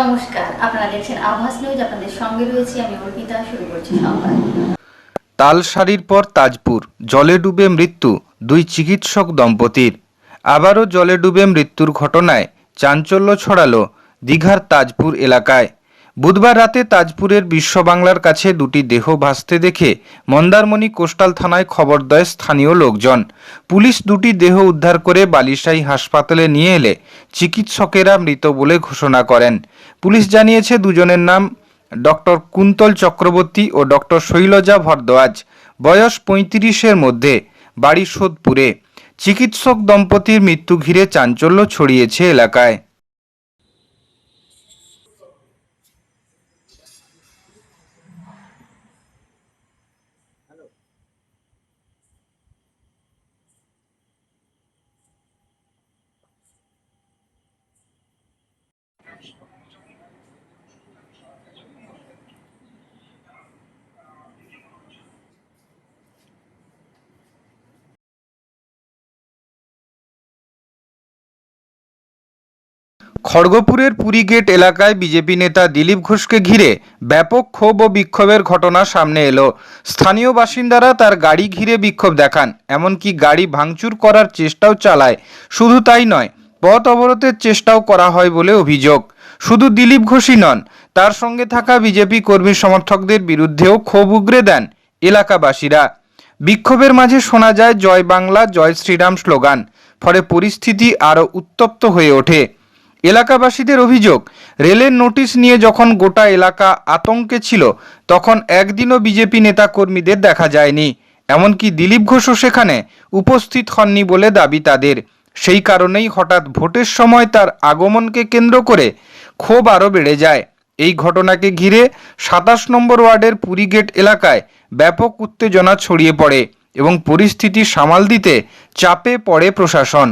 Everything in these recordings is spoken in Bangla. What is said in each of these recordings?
নমস্কার, আপনারা দেখছেন আভাস নিউজ। আপনাদের সঙ্গে রয়েছে আমি অর্পিতা। শুরু করছি সংবাদ। তালসারির পর তাজপুর, জলে ডুবে মৃত্যু দুই চিকিৎসক দম্পতির। আবারও জলে ডুবে মৃত্যুর ঘটনায় চাঞ্চল্য ছড়ালো দীঘার তাজপুর এলাকায়। বুধবার রাতে তাজপুরের বিশ্ববাংলার কাছে দুটি দেহ ভাসতে দেখে মন্দারমণি কোস্টাল থানায় খবর দেয় স্থানীয় লোকজন। পুলিশ দুটি দেহ উদ্ধার করে বালিশাই হাসপাতালে নিয়ে এলে চিকিৎসকেরা মৃত বলে ঘোষণা করেন। পুলিশ জানিয়েছে দুজনের নাম ডক্টর কুন্তল চক্রবর্তী ও ডক্টর শৈলজা ভরদ্বাজ, বয়স 35-এর মধ্যে, বাড়ি সোদপুরে। চিকিৎসক দম্পতির মৃত্যু ঘিরে চাঞ্চল্য ছড়িয়েছে এলাকায়। খড়গপুরের পুরীগেট এলাকায় বিজেপি নেতা দিলীপ ঘোষকে ঘিরে ব্যাপক ক্ষোভ ও বিক্ষোভের ঘটনা সামনে এলো। স্থানীয় বাসিন্দারা তার গাড়ি ঘিরে বিক্ষোভ দেখান, এমনকি গাড়ি ভাঙচুর করার চেষ্টাও চালায়। শুধু তাই নয়, পথ অবরোধের চেষ্টাও করা হয় বলে অভিযোগ। শুধু দিলীপ ঘোষই নন, তার সঙ্গে থাকা বিজেপি কর্মী সমর্থকদের বিরুদ্ধেও ক্ষোভ উগরে দেন এলাকাবাসীরা। বিক্ষোভের মাঝে শোনা যায় জয় বাংলা জয় শ্রীরাম স্লোগান। ফলে পরিস্থিতি আরও উত্তপ্ত হয়ে ওঠে। এলাকাবাসীদের অভিযোগ, রেলের নোটিশ নিয়ে যখন গোটা এলাকা আতঙ্কে ছিল, তখন একদিনও বিজেপি নেতা কর্মীদের দেখা যায়নি। এমনকি দিলীপ ঘোষও সেখানে উপস্থিত হননি বলে দাবি তাদের। সেই কারণেই হঠাৎ ভোটের সময় তার আগমনকে কেন্দ্র করে ক্ষোভ আরও বেড়ে যায়। এই ঘটনাকে ঘিরে 27 নম্বর ওয়ার্ডের পুরীগেট এলাকায় ব্যাপক উত্তেজনা ছড়িয়ে পড়ে এবং পরিস্থিতি সামাল দিতে চাপে পড়ে প্রশাসন।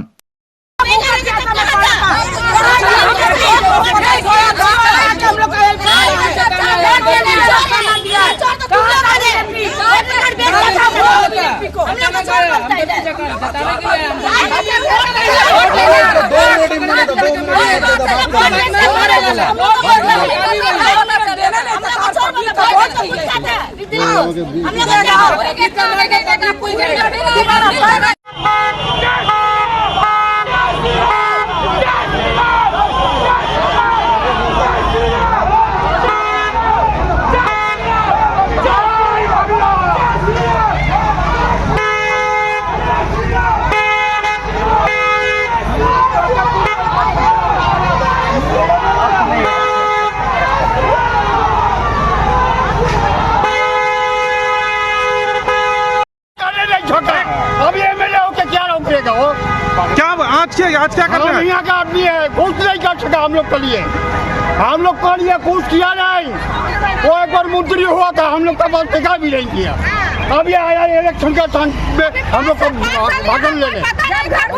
आज क्या कर रहे हैं? यहाँ का आदमी है, कुछ नहीं कर सका हम लोग के लिए कुछ किया नहीं। वो एक बार मंत्री हुआ था, हम लोग का बस देखा भी नहीं किया। अब ये आया इलेक्शन का टाइम में हम लोग को भागन लेने,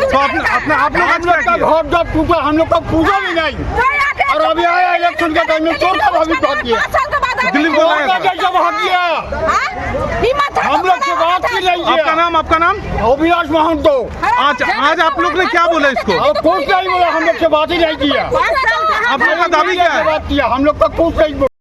तो आप लोग का घर जब टूटा हम लोग का पूजा भी नहीं। और अभी आया इलेक्शन का टाइम में चोर का भाभी भाग गया, दिल्ली को भाग गया। हम लोग से बात की नहीं किया। आपका नाम अभिलाष महंतो। आज आप लोग ने क्या बोला इसको? कुछ नहीं बोला, हम लोग से बात ही नहीं किया। आप लोग का दावी क्या है? बात किया हम लोग का कुछ नहीं बोला।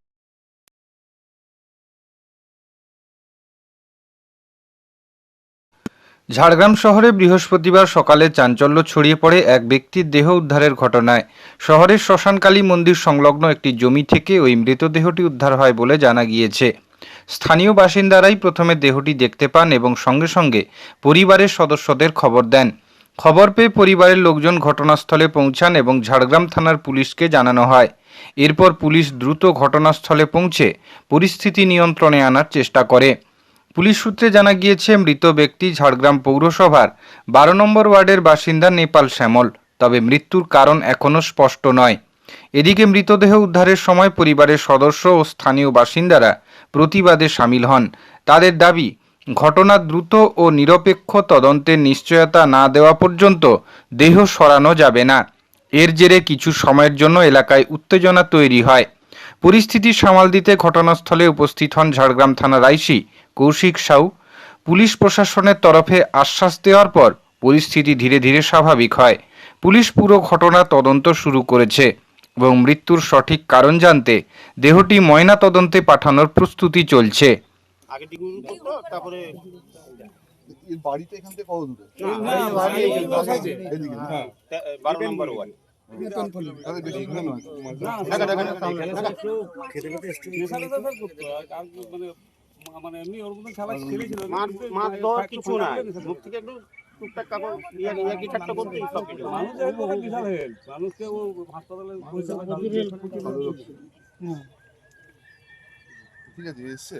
ঝাড়গ্রাম শহরে বৃহস্পতিবার সকালে চাঞ্চল্য ছড়িয়ে পড়ে এক ব্যক্তির দেহ উদ্ধারের ঘটনায়। শহরের শ্মশানকালী মন্দির সংলগ্ন একটি জমি থেকে ওই মৃতদেহটি উদ্ধার হয় বলে জানা গিয়েছে। স্থানীয় বাসিন্দারাই প্রথমে দেহটি দেখতে পান এবং সঙ্গে সঙ্গে পরিবারের সদস্যদের খবর দেন। খবর পেয়ে পরিবারের লোকজন ঘটনাস্থলে পৌঁছান এবং ঝাড়গ্রাম থানার পুলিশকে জানানো হয়। এরপর পুলিশ দ্রুত ঘটনাস্থলে পৌঁছে পরিস্থিতি নিয়ন্ত্রণে আনার চেষ্টা করে। পুলিশ সূত্রে জানা গিয়েছে, মৃত ব্যক্তি ঝাড়গ্রাম পৌরসভার 12 নম্বর ওয়ার্ডের বাসিন্দা নেপাল শ্যামল। তবে মৃত্যুর কারণ এখনও স্পষ্ট নয়। এদিকে মৃতদেহ উদ্ধারের সময় পরিবারের সদস্য ও স্থানীয় বাসিন্দারা প্রতিবাদে সামিল হন। তাদের দাবি, ঘটনার দ্রুত ও নিরপেক্ষ তদন্তের নিশ্চয়তা না দেওয়া পর্যন্ত দেহ সরানো যাবে না। এর জেরে কিছু সময়ের জন্য এলাকায় উত্তেজনা তৈরি হয়। পরিস্থিতি সামাল দিতে ঘটনাস্থলে উপস্থিত হন ঝাড়গ্রাম থানার আইসি কৌশিক সাউ। পুলিশ প্রশাসনের তরফে আশ্বাস দেওয়ার পর পরিস্থিতি ধীরে ধীরে স্বাভাবিক হয়। পুলিশ পুরো ঘটনা তদন্ত শুরু করেছে। এবং মৃত্যুর সঠিক কারণ জানতে দেহটি ময়নাতদন্তে পাঠানোর প্রস্তুতি চলছে। আগে দিগুলো করতো তারপরে এর বাড়িতে এখান থেকে কত দূরে? এদিকে, হ্যাঁ। 12 নম্বর ওয়ার্ড। তাহলে বেশি দূরে নয়। মাছ ধর কিছু না, মুখ থেকে একটু টুকটাক কাপড় কি ঠাট্টা করতে সব কিছু। ঠিক আছে, এসছে?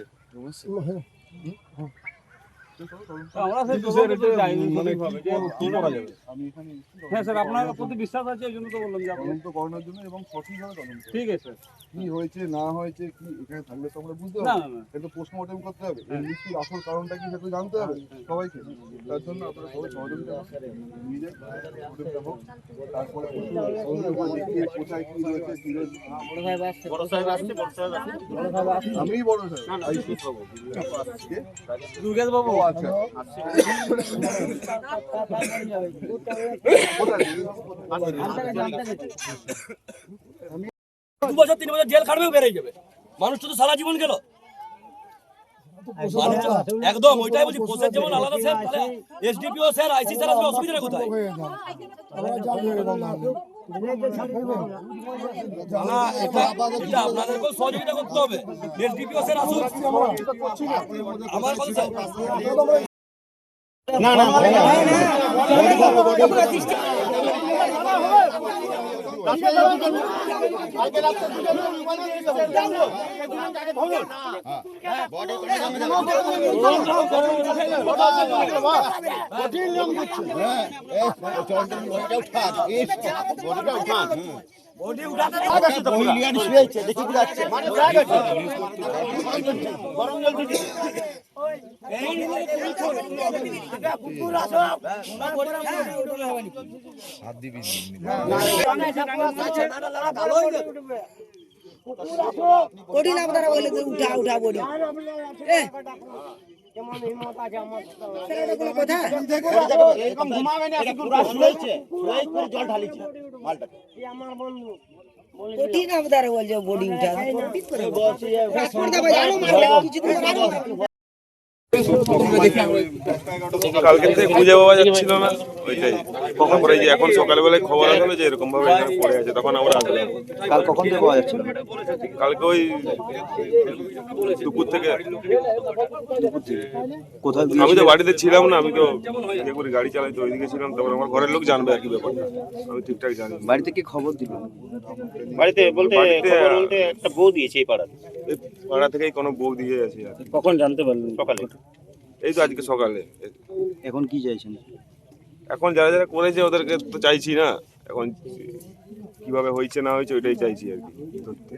আমি এখানে হ্যাঁ স্যার, আপনার প্রতি বিশ্বাস আছে, এই জন্য তো বললাম যে আপনি তদন্ত করানোর জন্য এবং সঠিকভাবে তদন্ত। ঠিক আছে কি হয়েছে না হয়েছে কি এখানে থাকলে তো আমরা বুঝতে না পারবো। না না এটা পোস্টমর্টম করতে হবে, এই মৃত্যুর আসল কারণটা কি সেটা জানতে হবে সবাইকে। তার জন্য আপনারা সবাই সহযোগিতা নিয়ে যান, পোস্টমর্টমটা হোক, তারপরে কোথায় কি রয়েছে কি রয়েছে। বড় সাহেব আসছে, বড় সাহেব আসছে। আমিই বড় স্যার, না না, আইসি দুর্গেশ বাবু ও আচ্ছা। কোথায়? 2 বছর 3 বছর জেল খাটবেও বেরিয়ে যাবে। মানুষ তো সারা জীবন গেল। একদম ওইটাই বলছি, পোষের যেমন আলাদা স্যার, তাহলে এসডিপিও স্যার, আইসি স্যার আসবে, অসুবিধা কোথায়? না, এটা আপনাদেরকেও সহযোগিতা করতে হবে। এসডিপিও স্যার আসুন, আমার কথা স্যার। না না গরম জল দিচ্ছি। বডি না আপনারা বলে যে উঠা উঠা বডি এরকম ঘুমাবে না, পুরো শুয়েছে, শুয়ে করে জল ঢালিছে মালটা। বডি না আপনারা বলে যে বডি উঠা কালকে থেকে খুঁজে পাওয়া যাচ্ছিল না, ওইটাই। তারপরে যে এখন সকালবেলায় খবর আসলো যে এরকম ভাবে এখানে পড়ে আছে, তখন আমরা আসলাম। কাল কখন থেকে পাওয়া যাচ্ছিল? কালকে ওই দুপুর থেকে। কোথায়? আমি তো বাড়িতে ছিলাম না, আমি তো ইয়ে করে গাড়ি চালাই, তো ওইদিকে ছিলাম। তারপর আমার ঘরের লোক জানবে আর কি ব্যাপারটা, আমি ঠিকঠাক জানি না। বাড়ি থেকে খবর দিল? বাড়িতে বলতে খবর বলতে একটা বউ দিয়েছে এই পাড়াতে। এই পাড়া থেকেই কোনো বউ দিয়ে আছে আর কি। কখন জানতে পারলেন? সকালে। এই তো আজকে সকালে। এখন কি চাইছেন? এখন যারা যারা করেছে ওদেরকে তো চাইছি না, এখন কিভাবে হয়েছে না হয়েছে ওইটাই চাইছি আর কি ধরতে।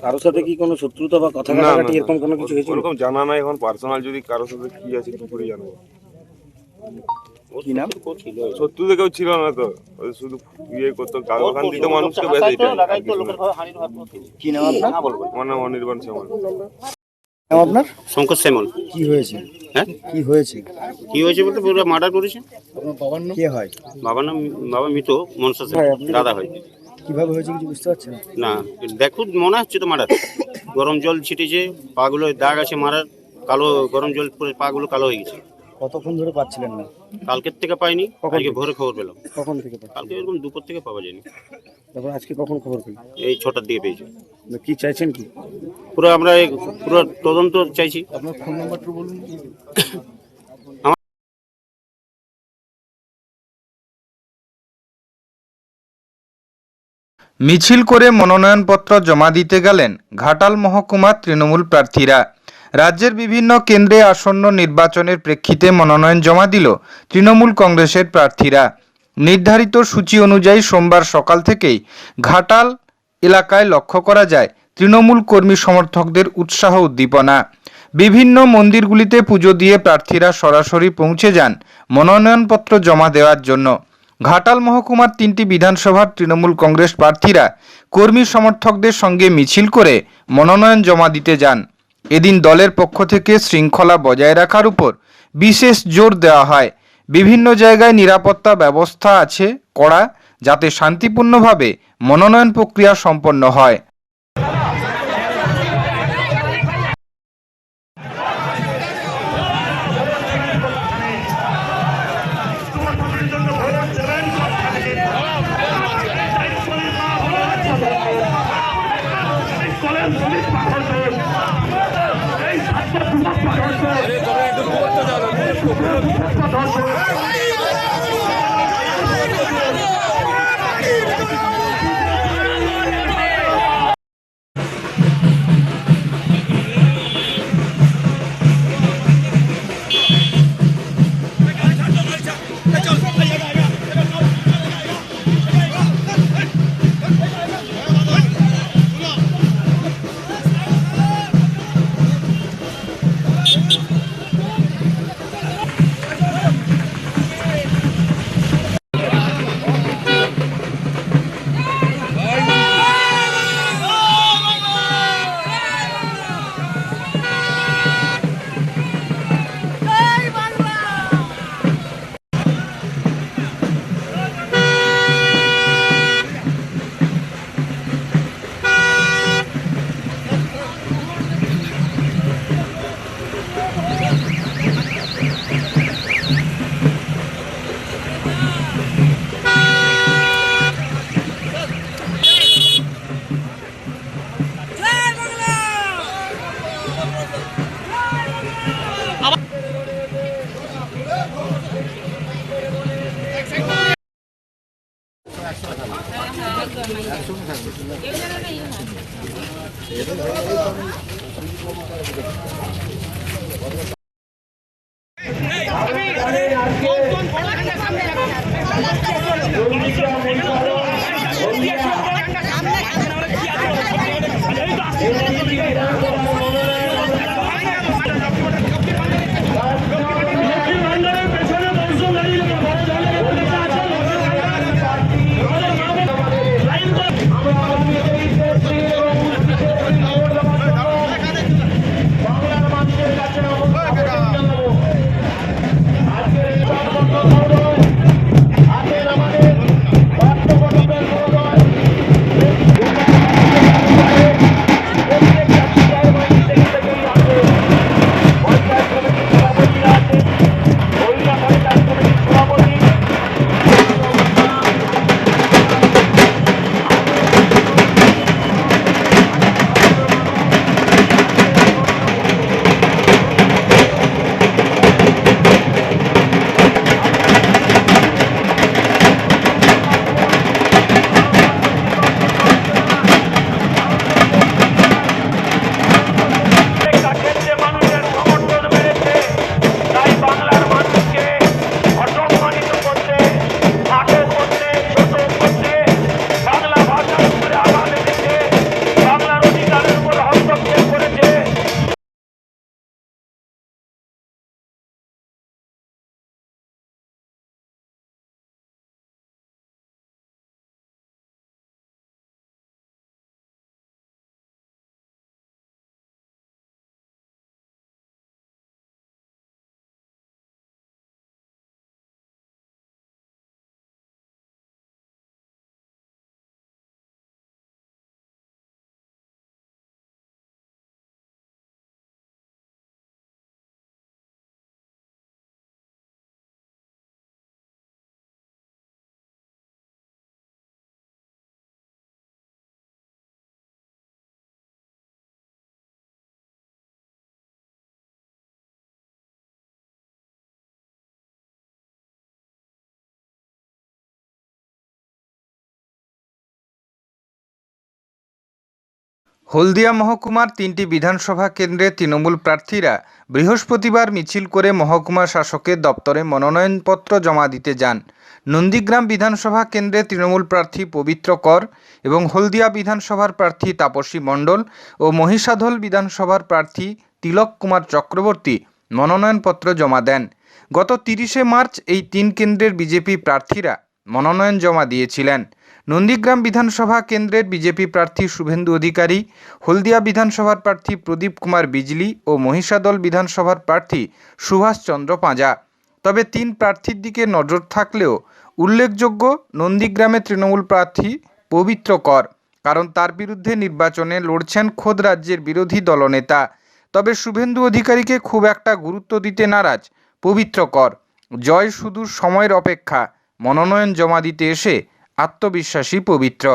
কারোর সাথে কি কোনো শত্রুতা বা কথা কাটাকাটি এরকম কোনো কিছু হয়েছে? ওরকম জানা নাই এখন, পার্সোনাল যদি কারোর সাথে কি আছে কি করে জানবো। কি নাম? শত্রু তো কেউ ছিল না তো, ওই শুধু ইয়ে করতো, গাল খান দিত মানুষকে, ব্যাস এটাই। কি নাম আপনার? আমার নাম অনির্বাণ শ্যামল। নাম আপনার? শঙ্কর শ্যামল। কি হয়েছে? হ্যাঁ, কি হয়েছে? কি হয়েছে বলতে পুরো মার্ডার করেছে। আপনার বাবার নাম? কে হয়? বাবা মৃত, মনসা সেন, দাদা হয়। কিভাবে হয়েছে কিছু বুঝতে পারছেন? না দেখুন, মনে হচ্ছে তো মার্ডার। গরম জল ছিটেছে, পাগুলো দাগ আছে মারার, কালো গরম জল পরে পাগুলো কালো হয়ে গেছে। কতক্ষণ ধরে পাচ্ছিলেন না? কালকের থেকে পাইনি, আজকে ভোরে খবর পেলাম। কখন থেকে পাচ্ছেন? কালকে এরকম দুপুর থেকে পাওয়া যায়নি, তারপর আজকে কখন খবর পেলেন? এই 6টার দিকে পেয়েছি। কি চাইছেন কি? পুরো আমরা পুরো তদন্ত চাইছি। আপনার ফোন নাম্বারটা বলুন। মিছিল করে মনোনয়নপত্র জমা দিতে গেলেন ঘাটাল মহকুমার তৃণমূল প্রার্থীরা। রাজ্যের বিভিন্ন কেন্দ্রে আসন্ন নির্বাচনের প্রেক্ষিতে মনোনয়ন জমা দিল তৃণমূল কংগ্রেসের প্রার্থীরা। নির্ধারিত সূচি অনুযায়ী সোমবার সকাল থেকেই ঘাটাল এলাকায় লক্ষ্য করা যায় তৃণমূল কর্মী সমর্থকদের উৎসাহ উদ্দীপনা। বিভিন্ন মন্দিরগুলিতে পুজো দিয়ে প্রার্থীরা সরাসরি পৌঁছে যান মনোনয়নপত্র জমা দেওয়ার জন্য। ঘাটাল মহকুমার 3টি বিধানসভার তৃণমূল কংগ্রেস প্রার্থীরা কর্মী সমর্থকদের সঙ্গে মিছিল করে মনোনয়ন জমা দিতে যান। এদিন দলের পক্ষ থেকে শৃঙ্খলা বজায় রাখার উপর বিশেষ জোর দেওয়া হয়। বিভিন্ন জায়গায় নিরাপত্তা ব্যবস্থা আছে কড়া, যাতে শান্তিপূর্ণভাবে মনোনয়ন প্রক্রিয়া সম্পন্ন হয়। হলদিয়া মহকুমার 3টি বিধানসভা কেন্দ্রে তৃণমূল প্রার্থীরা বৃহস্পতিবার মিছিল করে মহকুমা শাসকের দপ্তরে মনোনয়নপত্র জমা দিতে যান। নন্দীগ্রাম বিধানসভা কেন্দ্রে তৃণমূল প্রার্থী পবিত্র কর এবং হলদিয়া বিধানসভার প্রার্থী তাপসী মণ্ডল ও মহিষাদল বিধানসভার প্রার্থী তিলক কুমার চক্রবর্তী মনোনয়নপত্র জমা দেন। গত 30শে মার্চ এই 3 কেন্দ্রের বিজেপি প্রার্থীরা মনোনয়ন জমা দিয়েছিলেন। নন্দীগ্রাম বিধানসভা কেন্দ্রের বিজেপি প্রার্থী শুভেন্দু অধিকারী, হলদিয়া বিধানসভার প্রার্থী প্রদীপ কুমার বিজলি ও মহিষাদল বিধানসভার প্রার্থী সুভাষ চন্দ্র পাঁজা। তবে 3 প্রার্থীর দিকে নজর থাকলেও উল্লেখযোগ্য, নন্দীগ্রামে তৃণমূল প্রার্থী পবিত্র কর, কারণ তার বিরুদ্ধে নির্বাচনে লড়ছেন খোদ রাজ্যের বিরোধী দলনেতা। তবে শুভেন্দু অধিকারীকে খুব একটা গুরুত্ব দিতে নারাজ পবিত্র কর। জয় শুধু সময়ের অপেক্ষা, মনোনয়ন জমা দিতে এসে আত্মবিশ্বাসী পবিত্র।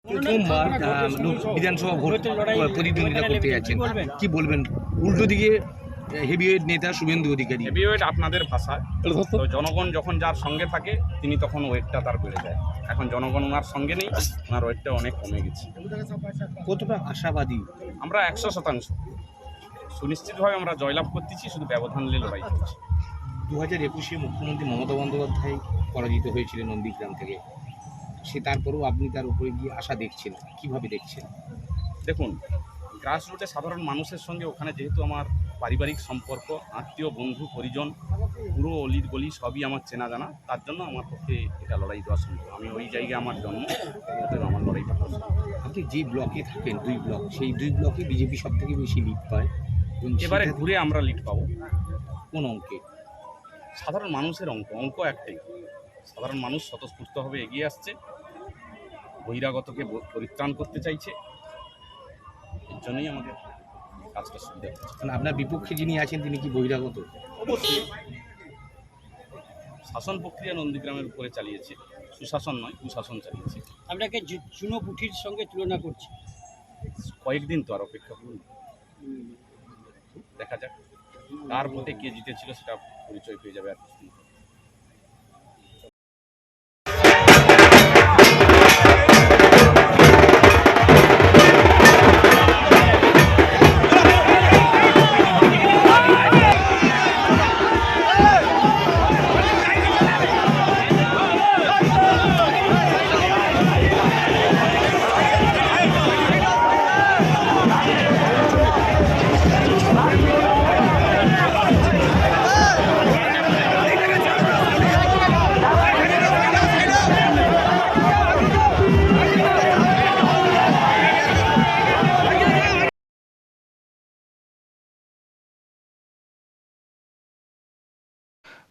প্রথমবার বিধানসভা ভোট প্রতিদ্বন্দ্বিতা করতে যাচ্ছেন, কি বলবেন? উল্টো দিকে হেভিওয়েট নেতা শুভেন্দু অধিকারী। হেভিওয়েট আপনাদের ভাষায়, তো জনগণ যখন যার সঙ্গে থাকে তিনি তখন ওয়েটটা তার বেড়ে যায়। এখন জনগণ ওনার সঙ্গে নেই, ওনার ওয়েটটা অনেক কমে গেছে। কতটা আশাবাদী? আমরা 100% সুনিশ্চিতভাবে আমরা জয়লাভ করতেছি, শুধু ব্যবধান নিয়ে লড়াই করছি। 2021-এ মুখ্যমন্ত্রী মমতা বন্দ্যোপাধ্যায় পরাজিত হয়েছিলেন নন্দীগ্রাম থেকে, তারপরেও আপনি তার উপরে গিয়ে আশা দেখছেন, কিভাবে দেখছেন? দেখুন, গ্রাসরুটে সাধারণ মানুষের সঙ্গে ওখানে যেহেতু আমার পারিবারিক সম্পর্ক, আত্মীয়, বন্ধু, পরিজন, পুরো অলির গলি সবই আমার চেনা জানা, তার জন্য আমার পক্ষে এটা লড়াই দেওয়া সম্ভব। আমি ওই জায়গায় আমার জন্ম, অতএব আমার লড়াইটা দেওয়া সম্ভব। আপনি যে ব্লকে থাকেন, 2 ব্লক, সেই 2 ব্লকে বিজেপি সব থেকে বেশি লিড পায়। এবারে ঘুরে আমরা লিড পাবো। কোন অঙ্কে? সাধারণ মানুষের অঙ্ক একটাই, সাধারণ মানুষ স্বতঃস্ফূর্তভাবে এগিয়ে আসছে, বহিরাগতকে পরিত্রাণ করতে চাইছে, এর জন্যই আমাদের কাজটা সুবিধা হচ্ছে। মানে আপনার বিপক্ষে যিনি আছেন তিনি কি বহিরাগত? অবশ্যই শাসন প্রক্রিয়া নন্দীগ্রামের উপরে চালিয়েছে, সুশাসন নয় কুশাসন চালিয়েছে। আপনাকে চুনোপুঠির সঙ্গে তুলনা করছি। কয়েকদিন তো আর অপেক্ষা করুন, দেখা যাক কার ভোটে কে জিতেছিল সেটা পরিচয় পেয়ে যাবে আর কিছু।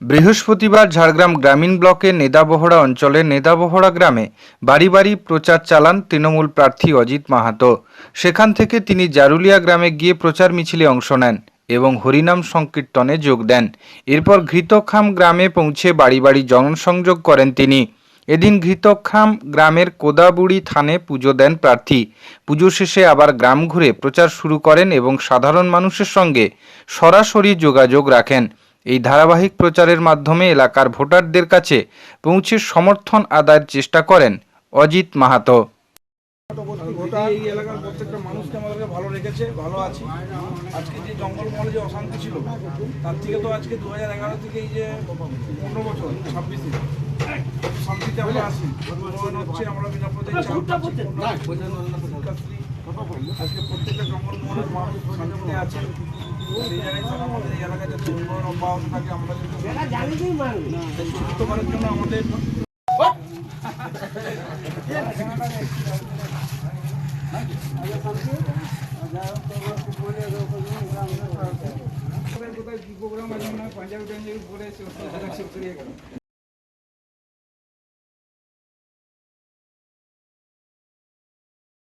বৃহস্পতিবার ঝাড়গ্রাম গ্রামীণ ব্লকের নেদাবহড়া অঞ্চলের নেদাবহড়া গ্রামে বাড়ি বাড়ি প্রচার চালান তৃণমূল প্রার্থী অজিত মাহাতো। সেখান থেকে তিনি জারুলিয়া গ্রামে গিয়ে প্রচার মিছিলে অংশ নেন এবং হরিনাম সংকীর্তনে যোগ দেন। এরপর ঘৃতখাম গ্রামে পৌঁছে বাড়ি বাড়ি জনসংযোগ করেন তিনি। এদিন ঘৃতখাম গ্রামের কোদাবুড়ি থানে পুজো দেন প্রার্থী। পুজো শেষে আবার গ্রাম ঘুরে প্রচার শুরু করেন এবং সাধারণ মানুষের সঙ্গে সরাসরি যোগাযোগ রাখেন। এই ধারাবাহিক প্রচারের মাধ্যমে এলাকার ভোটারদের কাছে পৌঁছে সমর্থন আদায়ের চেষ্টা করেন অজিত মাহাতো। এই এলাকার প্রত্যেকটা মানুষকে আমাদেরকে ভালো রেখেছে, ভালো আছি। আজকে যে জঙ্গলমহলে যে অশান্তি ছিল তার থেকে তো আজকে 2011 থেকে এই যে 15 বছর 26 দিন শান্তিতে আমরা আছি। মনে হচ্ছে আমরা বিনাপদে আজকে প্রত্যেকটা জঙ্গলমহলের মানুষ শান্তিতে আছে। সেই জায়গায় আমাদের এই এলাকায় যাতে উন্নয়ন অব্যাহত থাকে আমরা সুস্থ করার জন্য আমাদের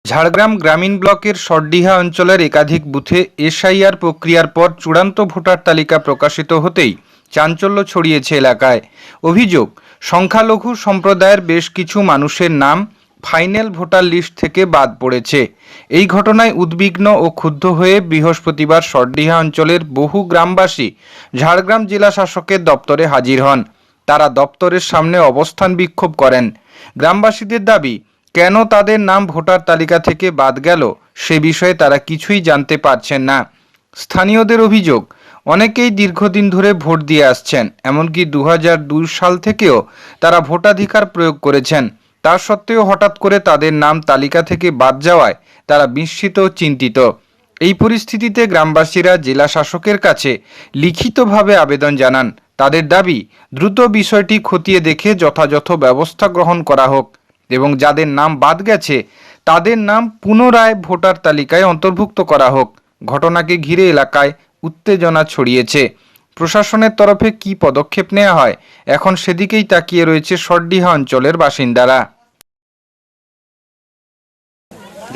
ঝাড়গ্রাম গ্রামীণ ব্লকের সরডিহা অঞ্চলের একাধিক বুথে এসআইআর প্রক্রিয়ার পর চূড়ান্ত ভোটার তালিকা প্রকাশিত হতেই চাঞ্চল্য ছড়িয়েছে এলাকায়। অভিযোগ, সংখ্যালঘু সম্প্রদায়ের বেশ কিছু মানুষের নাম ফাইনাল ভোটার লিস্ট থেকে বাদ পড়েছে। এই ঘটনায় উদ্বিগ্ন ও ক্ষুব্ধ হয়ে বৃহস্পতিবার সরডিহা অঞ্চলের বহু গ্রামবাসী ঝাড়গ্রাম জেলা শাসকের দপ্তরে হাজির হন। তারা দপ্তরের সামনে অবস্থান বিক্ষোভ করেন। গ্রামবাসীদের দাবি, কেন তাদের নাম ভোটার তালিকা থেকে বাদ গেল সে বিষয়ে তারা কিছুই জানতে পারছেন না। স্থানীয়দের অভিযোগ, অনেকেই দীর্ঘদিন ধরে ভোট দিয়ে আসছেন, এমনকি 2002 সাল থেকেও তারা ভোটাধিকার প্রয়োগ করেছেন। তা সত্ত্বেও হঠাৎ করে তাদের নাম তালিকা থেকে বাদ যাওয়ায় তারা বিস্মিত ও চিন্তিত। এই পরিস্থিতিতে গ্রামবাসীরা জেলা শাসকের কাছে লিখিতভাবে আবেদন জানান। তাদের দাবি, দ্রুত বিষয়টি খতিয়ে দেখে যথাযথ ব্যবস্থা গ্রহণ করা হোক এবং যাদের নাম বাদ গেছে তাদের নাম পুনরায় ভোটার তালিকায় অন্তর্ভুক্ত করা হোক। ঘটনাকে ঘিরে এলাকায় উত্তেজনা ছড়িয়েছে। প্রশাসনের তরফে কী পদক্ষেপ নেওয়া হয়, এখন সেদিকেই তাকিয়ে রয়েছে সরডিহা অঞ্চলের বাসিন্দারা।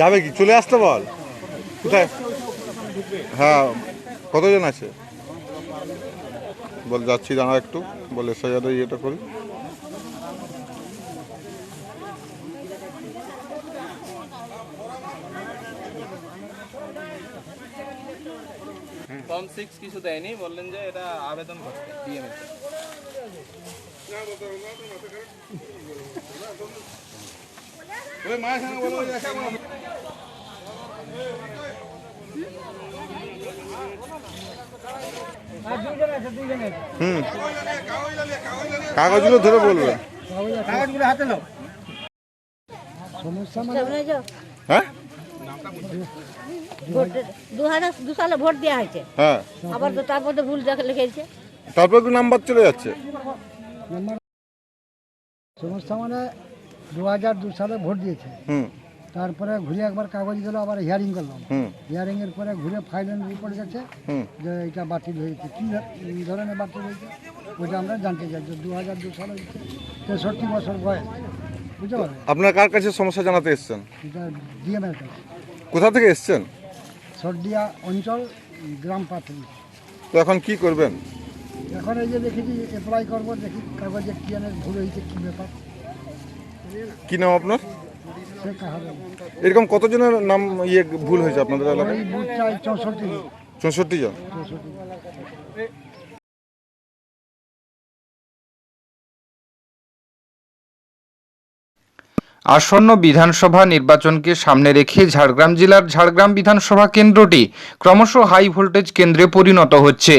যাবে কি, চলে আসতে বল। কোথায়? হ্যাঁ, কতজন আছে বল? যাচ্ছি, জানা একটু বলে এসআইআর ইয়েটা করি। ফর্ম 6 কিছু দেয়নি, বললেন যে এটা আবেদন করতে ডিএমএ। ওই মায়ের সঙ্গে বলো দেখা করো। কাগজগুলো ধরে বলবে। কাগজগুলো হাতে নাও। হ্যাঁ, 2002 সালে ভোট দেওয়া হয়েছে, হ্যাঁ, আবার তো তারপর তো ভুল লিখেছে। তারপর তো নাম্বার চলে যাচ্ছে। সমস্যা মানে 2002 সালে ভোট দিয়েছে, তারপরে ঘুরে একবার কাগজ দিল, আবার হিয়ারিং করলাম। হিয়ারিং এর পরে ঘুরে ফাইনাল রিপোর্ট গেছে যে এটা বাতিল হয়েছে। কি ধরনের বাতিল হয়েছে ওইটা আমরা জানতে চাই। 2002 সালে 63 বছর বয়স, বুঝতে পারলেন? আপনার কার কাছে সমস্যা জানাতে এসেছেন? এটা ডিএমের কাছে, কোথা থেকে এসেছেন? সরডিয়া অঞ্চল, গ্রাম প্রাথমিক। তো এখন কি করবেন? এখন এই যে দেখেছি অ্যাপ্লাই করবো, দেখি কাগজে কি ভুল হয়েছে, কি ব্যাপার। কি নাম আপনার? সে কাহাবে এরকম কতজনের নাম ভুল হয়েছে আপনাদের এলাকায়? ওই বুথটায় 64 জন। আসন্ন বিধানসভা নির্বাচনকে সামনে রেখে ঝাড়গ্রাম জেলার ঝাড়গ্রাম বিধানসভা কেন্দ্রটি ক্রমশ হাই ভোল্টেজ কেন্দ্রে পরিণত হচ্ছে।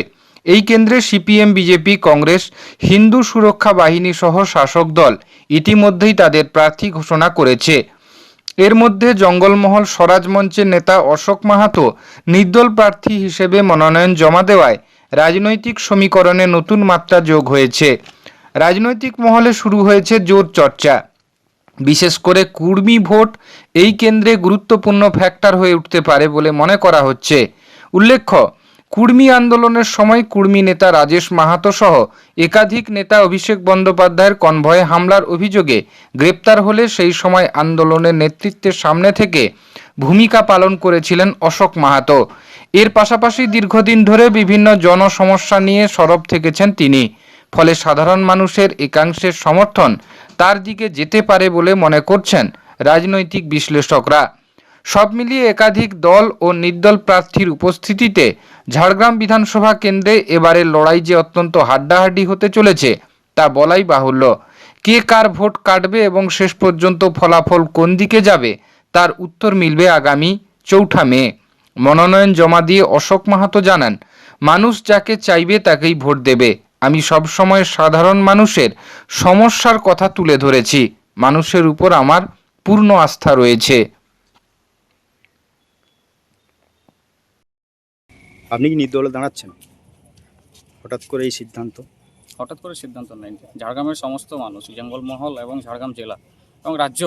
এই কেন্দ্রে সিপিএম, বিজেপি, কংগ্রেস, হিন্দু সুরক্ষা বাহিনী সহ শাসক দল ইতিমধ্যেই তাদের প্রার্থী ঘোষণা করেছে। এর মধ্যে জঙ্গলমহল স্বরাজ মঞ্চের নেতা অশোক মাহাতো নির্দল প্রার্থী হিসেবে মনোনয়ন জমা দেওয়ায় রাজনৈতিক সমীকরণে নতুন মাত্রা যোগ হয়েছে। রাজনৈতিক মহলে শুরু হয়েছে জোর চর্চা। বিশেষ করে কুর্মী ভোট এই কেন্দ্রে গুরুত্বপূর্ণ ফ্যাক্টর হয়ে উঠতে পারে বলে মনে করা হচ্ছে। উল্লেখ্য, কুর্মী আন্দোলনের সময় কুর্মী নেতা রাজেশ মাহাতো সহ একাধিক নেতা অভিষেক বন্দ্যোপাধ্যায়ের কনভয়ে হামলার অভিযোগে গ্রেপ্তার হলে সেই সময় আন্দোলনের নেতৃত্বের সামনে থেকে ভূমিকা পালন করেছিলেন অশোক মাহাতো। এর পাশাপাশি দীর্ঘদিন ধরে বিভিন্ন জনসমস্যা নিয়ে সরব থেকেছেন তিনি। ফলে সাধারণ মানুষের একাংশের সমর্থন তার দিকে যেতে পারে বলে মনে করছেন রাজনৈতিক বিশ্লেষকরা। সব মিলিয়ে একাধিক দল ও নির্দল প্রার্থীর উপস্থিতিতে ঝাড়গ্রাম বিধানসভা কেন্দ্রে এবারের লড়াই যে অত্যন্ত হাড্ডাহাড্ডি হতে চলেছে তা বলাই বাহুল্য। কে কার ভোট কাটবে এবং শেষ পর্যন্ত ফলাফল কোন দিকে যাবে তার উত্তর মিলবে আগামী 4 মে। মনোনয়ন জমা দিয়ে অশোক মাহাতো জানান, মানুষ যাকে চাইবে তাকেই ভোট দেবে। আমি সবসময় সাধারণ মানুষের সমস্যার কথা তুলে ধরেছি। মানুষের উপর আমার পূর্ণ আস্থা রয়েছে। আপনি কি নির্দলে দাঁড়াচ্ছেন? হঠাৎ করে এই সিদ্ধান্ত? হঠাৎ করে সিদ্ধান্ত নেই। ঝাড়গ্রামের সমস্ত মানুষ, জঙ্গলমহল এবং ঝাড়গ্রাম জেলা এবং রাজ্য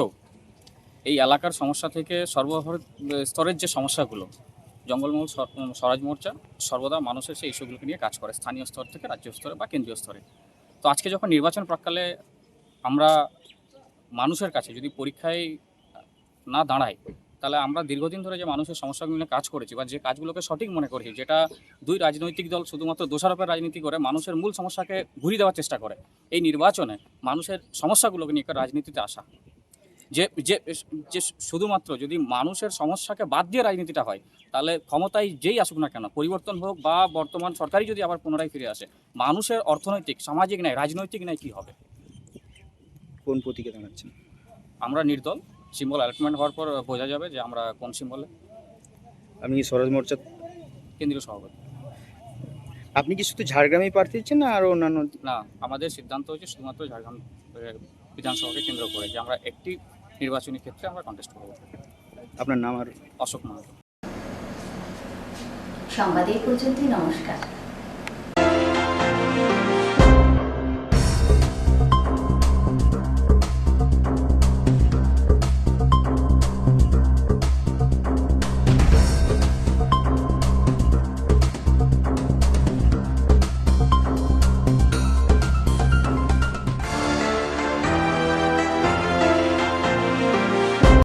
এই এলাকার সমস্যা থেকে সর্বস্তরের যে সমস্যাগুলো জঙ্গলমহল স্বরাজ মোর্চা সর্বদা মানুষের সেই ইস্যুগুলোকে নিয়ে কাজ করে, স্থানীয় স্তর থেকে রাজ্য স্তরে বা কেন্দ্রীয় স্তরে। তো আজকে যখন নির্বাচন প্রাক্কালে আমরা মানুষের কাছে যদি পরীক্ষায় না দাঁড়াই, তাহলে আমরা দীর্ঘদিন ধরে যে মানুষের সমস্যাগুলো নিয়ে কাজ করেছি বা যে কাজগুলোকে সঠিক মনে করেছি, যেটা দুই রাজনৈতিক দল শুধুমাত্র দোষারোপের রাজনীতি করে মানুষের মূল সমস্যাকে ঘুরিয়ে দেওয়ার চেষ্টা করে, এই নির্বাচনে মানুষের সমস্যাগুলোকে নিয়ে রাজনীতিতে আসা, যে যে যে শুধুমাত্র যদি মানুষের সমস্যাকে বাদ দিয়ে রাজনীতিটা হয়, তাহলে ক্ষমতায় যেই আসুক না কেন, পরিবর্তন হোক বা বর্তমান সরকারই যদি আবার পুনরায় ফিরে আসে, মানুষের অর্থনৈতিক, সামাজিক ন্যায়, রাজনৈতিক ন্যায় কী হবে? কোন প্রতীকে দাঁড়াচ্ছেন? আমরা নির্দল, সিম্বল অ্যালটমেন্ট হওয়ার পর বোঝা যাবে যে আমরা কোন সিম্বলে। আপনি কি স্বরাজ মোর্চা কেন্দ্রীয় সভাপতি। আপনি কি শুধু ঝাড়গ্রামেই প্রার্থী দিচ্ছেন না আরও অন্যান্য? না, আমাদের সিদ্ধান্ত হচ্ছে শুধুমাত্র ঝাড়গ্রাম বিধানসভাকে কেন্দ্র করে যে আমরা একটি নির্বাচনী ক্ষেত্রে আমরা কন্টেস্ট করব। আপনার নাম আর? অশোক মাহাতো। সংবাদ এই পর্যন্তই, নমস্কার।